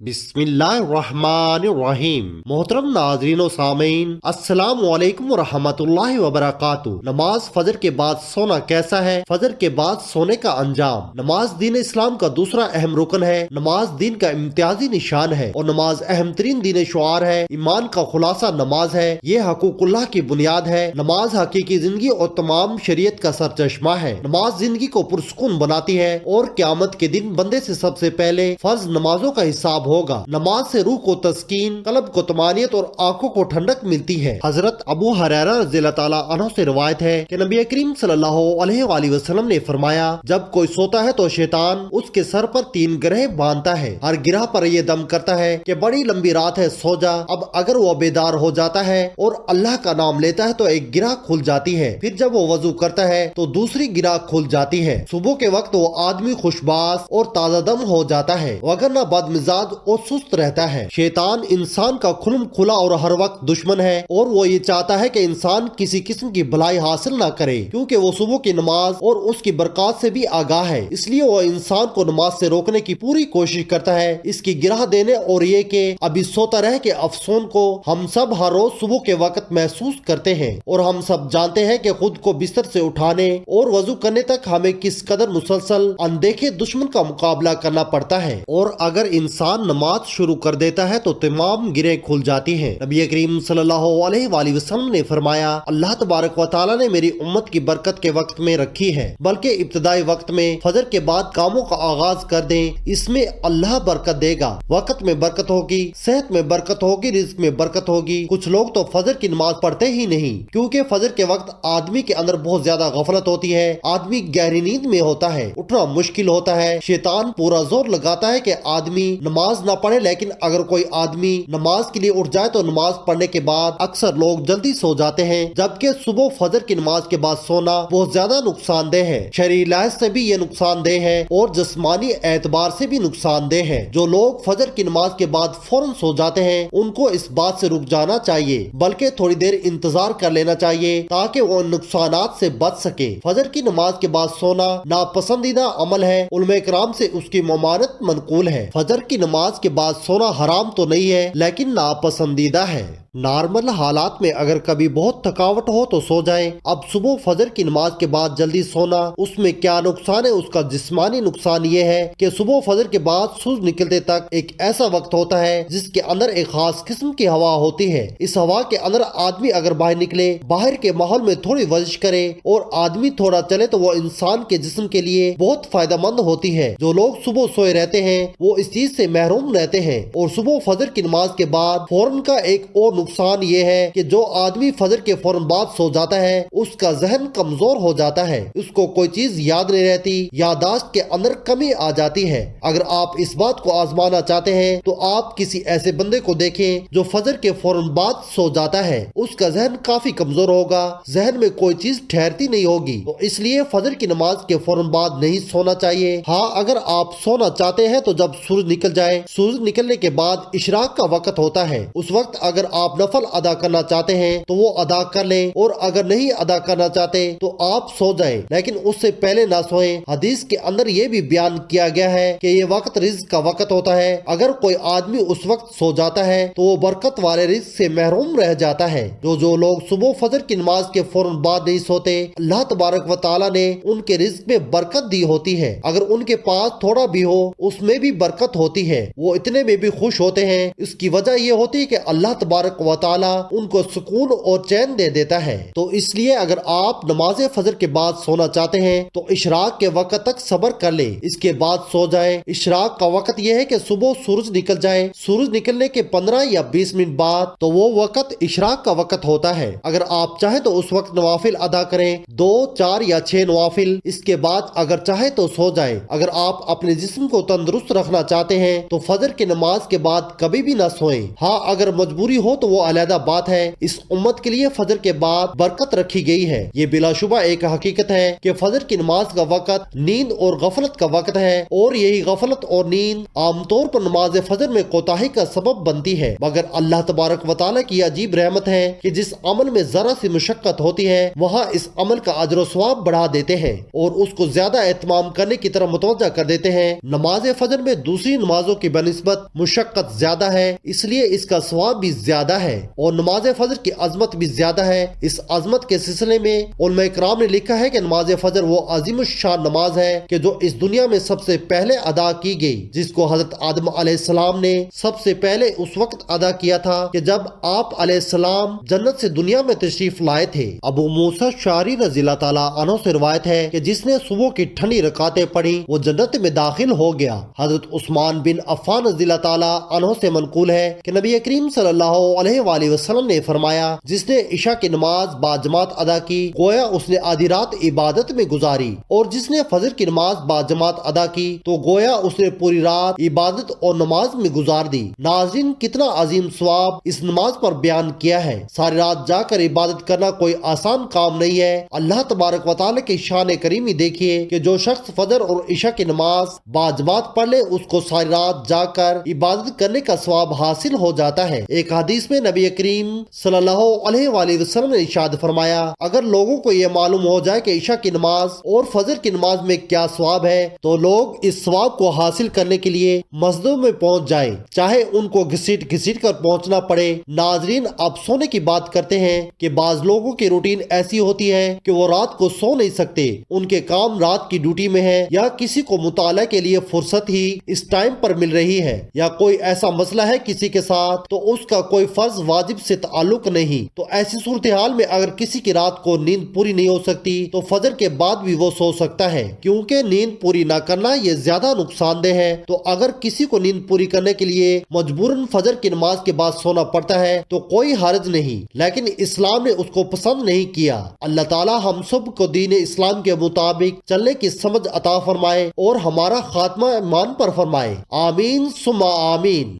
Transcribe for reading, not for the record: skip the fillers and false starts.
बिस्मिल्लाहिर्रहमानिर्रहीम। मोहतरम नाज़रीन व सामीन, अस्सलाम वालेकुम रहमतुल्लाहि व बरकातुहू। नमाज फजर के बाद सोना कैसा है? फजर के बाद सोने का अंजाम। नमाज दीन इस्लाम का दूसरा अहम रुकन है। नमाज दीन का इम्तियाजी निशान है और नमाज अहम तरीन दीन शुआर है। ईमान का खुलासा नमाज है। ये हकूकुल्लाह की बुनियाद है। नमाज हकीकी जिंदगी और तमाम शरीयत का सरचश्मा है। नमाज जिंदगी को पुरसुकून बनाती है और क़यामत के दिन बंदे से सबसे पहले फर्ज नमाजों का हिसाब होगा। नमाज से रूह को तस्कीन, कल्ब को तमानियत और आंखों को ठंडक मिलती है। हजरत अबू हुरैरा रज़ियल्लाहु ताला अन्हु से रिवायत है कि नबी करीम सल्लल्लाहु अलैहि वसल्लम ने फरमाया, जब कोई सोता है तो शैतान उसके सर पर 3 गिरह बांधता है। हर गिरह पर ये दम करता है कि बड़ी लंबी रात है, सो जा। अब अगर वो बेदार हो जाता है और अल्लाह का नाम लेता है तो एक गिरह खुल जाती है। फिर जब वो वजू करता है तो दूसरी गिरह खुल जाती है। सुबह के वक्त वो आदमी खुशबास और ताजा दम हो जाता है, वगरना बदमिजाज और सुस्त रहता है। शैतान इंसान का खुलम खुला और हर वक्त दुश्मन है और वो ये चाहता है कि इंसान किसी किस्म की भलाई हासिल ना करे, क्योंकि वो सुबह की नमाज और उसकी बरकत से भी आगाह है। इसलिए वो इंसान को नमाज से रोकने की पूरी कोशिश करता है, इसकी गिरह देने और ये कि अभी सोता रहे के अफसोस को हम सब हर रोज सुबह के वक्त महसूस करते हैं और हम सब जानते हैं कि खुद को बिस्तर से उठाने और वजू करने तक हमें किस कदर मुसलसल अनदेखे दुश्मन का मुकाबला करना पड़ता है। और अगर इंसान नमाज शुरू कर देता है तो तमाम गिरें खुल जाती हैं। नबी करीम सल्लल्लाहु अलैहि वसल्लम ने फरमाया, अल्लाह तबारक व तआला ने मेरी उम्मत की बरकत के वक्त में रखी है, बल्कि इब्तिदाई वक्त में फजर के बाद कामों का आगाज कर दें, इसमें अल्लाह बरकत देगा। वक्त में बरकत होगी, सेहत में बरकत होगी, रिज्क में बरकत होगी। कुछ लोग तो फजर की नमाज पढ़ते ही नहीं, क्योंकि फजर के वक्त आदमी के अंदर बहुत ज्यादा गफलत होती है। आदमी गहरी नींद में होता है, उठना मुश्किल होता है। शैतान पूरा जोर लगाता है कि आदमी नमाज ना पढ़े, लेकिन अगर कोई आदमी नमाज के लिए उठ जाए तो नमाज पढ़ने के बाद अक्सर लोग जल्दी सो जाते हैं, जबकि सुबह फजर की नमाज के बाद सोना बहुत ज्यादा नुकसानदेह है। शरीर लिहाज से भी ये नुकसानदेह है और जिस्मानी एतबार से भी नुकसानदेह है। जो लोग फजर की नमाज के बाद फौरन सो जाते हैं, उनको इस बात से रुक जाना चाहिए, बल्कि थोड़ी देर इंतजार कर लेना चाहिए ताकि वो नुकसानात से बच सके। फजर की नमाज के बाद सोना नापसंदीदा अमल है। उलमा किराम से उसकी ममानत मनकूल है। फजर की नमाज के बाद सोना हराम तो नहीं है, लेकिन नापसंदीदा है। नॉर्मल हालात में अगर कभी बहुत थकावट हो तो सो जाएं। अब सुबह फजर की नमाज के बाद जल्दी सोना, उसमें क्या नुकसान है? उसका जिस्मानी नुकसान ये है कि सुबह फजर के बाद सूरज निकलते तक एक ऐसा वक्त होता है जिसके अंदर एक खास किस्म की हवा होती है। इस हवा के अंदर आदमी अगर बाहर निकले, बाहर के माहौल में थोड़ी वर्जिश करे और आदमी थोड़ा चले तो वो इंसान के जिस्म के लिए बहुत फायदेमंद होती है। जो लोग सुबह सोए रहते हैं वो इस चीज से महरूम रहते हैं। और सुबह फजर की नमाज के बाद फौरन का एक और नुकसान ये है कि जो आदमी फजर के फौरन बाद सो जाता है उसका जहन कमजोर हो जाता है, उसको कोई चीज याद नहीं रहती, यादाश्त के अंदर कमी आ जाती है। अगर आप इस बात को आजमाना चाहते हैं तो आप किसी ऐसे बंदे को देखें जो फजर के फौरन बाद सो जाता है, उसका जहन काफी कमजोर होगा, जहन में कोई चीज ठहरती नहीं होगी। तो इसलिए फजर की नमाज के फौरन बाद नहीं सोना चाहिए। हाँ, अगर आप सोना चाहते हैं तो जब सूरज निकल जाए, सूरज निकलने के बाद इशराक का वक्त होता है, उस वक्त अगर आप नफल अदा करना चाहते हैं तो वो अदा कर लें, और अगर नहीं अदा करना चाहते तो आप सो जाएं, लेकिन उससे पहले ना सोएं। हदीस के अंदर ये भी बयान किया गया है कि ये वक्त रिज्क का वक्त होता है। अगर कोई आदमी उस वक्त सो जाता है तो वो बरकत वाले रिज्क से महरूम रह जाता है। जो लोग सुबह फजर की नमाज के फौरन बाद नहीं सोते, अल्लाह तबारक व तआला ने उनके रिज्क में बरकत दी होती है। अगर उनके पास थोड़ा भी हो उसमें भी बरकत होती है, वो इतने में भी खुश होते हैं। इसकी वजह ये होती है कि अल्लाह तबारक व तआला उनको सुकून और चैन दे देता है। तो इसलिए अगर आप नमाज फजर के बाद सोना चाहते हैं तो इशराक के वक्त तक सब्र कर ले, इसके बाद सो जाए। इशराक का वक्त यह है कि सुबह सूरज निकल जाए, सूरज निकलने के 15 या 20 मिनट बाद तो वो वक्त इशराक का वक्त होता है। अगर आप चाहे तो उस वक्त नवाफिल अदा करें, 2, 4 या 6 नवाफिल। इसके बाद अगर चाहे तो सो जाए। अगर आप अपने जिस्म को तंदुरुस्त रखना चाहते हैं तो फजर की नमाज के बाद कभी भी ना सोएं। हाँ, अगर मजबूरी हो तो وہ علیحدہ بات ہے، اس امت کے لیے فجر کے بعد برکت رکھی گئی ہے۔ یہ بلا شبہ ایک حقیقت ہے کہ فجر کی نماز کا وقت نیند اور غفلت کا وقت ہے، اور یہی غفلت اور نیند عام طور پر نماز فجر میں کوتاہی کا سبب بنتی ہے۔ مگر اللہ تبارک و تعالیٰ کی عجیب رحمت ہے کہ جس عمل میں ذرا سی مشقت ہوتی ہے وہاں اس عمل کا اجر و ثواب بڑھا دیتے ہیں اور اس کو زیادہ اہتمام کرنے کی طرف متوجہ کر دیتے ہیں۔ نماز فجر میں دوسری نمازوں کی بنسبت مشقت زیادہ ہے، اس لیے اس کا ثواب بھی زیادہ ہے اور نماز فجر کی عظمت بھی زیادہ ہے۔ اس عظمت کے سلسلے میں علماء کرام نے لکھا ہے کہ نماز فجر وہ عظیم الشان نماز ہے کہ جو اس دنیا میں سب سے پہلے ادا کی گئی، جس کو حضرت آدم علیہ السلام نے سب سے پہلے اس وقت ادا کیا تھا کہ جب آپ علیہ السلام جنت سے دنیا میں تشریف لائے تھے۔ ابو موسیٰ شعری رضی اللہ تعالیٰ عنہ سے روایت ہے کہ جس نے صبح کی ٹھنڈی رکعتیں پڑھی وہ جنت میں داخل ہو گیا۔ حضرت عثمان بن عفان رضی اللہ تعالیٰ عنہ سے منقول ہے کہ نبی کریم صلی اللہ علیہ وآلہ وسلم نے فرمایا، جس نے عشاء کی نماز باجماعت ادا کی گویا اس نے آدھی رات عبادت میں گزاری، اور جس نے فجر کی نماز باجماعت ادا کی تو گویا اس نے پوری رات عبادت اور نماز میں گزار دی۔ ناظرین، کتنا عظیم ثواب اس نماز پر بیان کیا ہے۔ ساری رات جا کر عبادت کرنا کوئی آسان کام نہیں ہے۔ اللہ تبارک و تعالیٰ کی شان کریمی دیکھیے کہ جو شخص فجر اور عشاء کی نماز باجماعت پڑھ لے اس کو ساری رات جا کر عبادت کرنے کا ثواب حاصل ہو جاتا ہے۔ ایک حدیث میں نبی کریم صلی اللہ علیہ وآلہ وسلم نے ارشاد فرمایا، اگر لوگوں کو یہ معلوم ہو جائے کہ عشاء کی نماز اور فجر کی نماز میں کیا ثواب ہے تو لوگ اس ثواب کو حاصل کرنے کے لیے مسجدوں میں پہنچ جائیں، چاہے ان کو گھسیٹ گھسیٹ کر پہنچنا پڑے۔ ناظرین، اب سونے کی بات کرتے ہیں کہ بعض لوگوں کی روٹین ایسی ہوتی ہے کہ وہ رات کو سو نہیں سکتے، ان کے کام رات کی ڈیوٹی میں ہے، یا کسی کو مطالعہ کے لیے فرصت ہی اس ٹائم پر مل رہی ہے، یا کوئی ایسا مسئلہ ہے کسی کے ساتھ تو اس کا کوئی فرض واجب سے تعلق نہیں۔ تو ایسی صورتحال میں اگر کسی کی رات کو نیند پوری نہیں ہو سکتی تو فجر کے بعد بھی وہ سو سکتا ہے، کیونکہ نیند پوری نہ کرنا یہ زیادہ نقصان دہ ہے۔ تو اگر کسی کو نیند پوری کرنے کے لیے مجبوراً فجر کی نماز کے بعد سونا پڑتا ہے تو کوئی حرج نہیں، لیکن اسلام نے اس کو پسند نہیں کیا۔ اللہ تعالی ہم سب کو دین اسلام کے مطابق چلنے کی سمجھ عطا فرمائے اور ہمارا خاتمہ ایمان پر فرمائے، آمین ثم آمین۔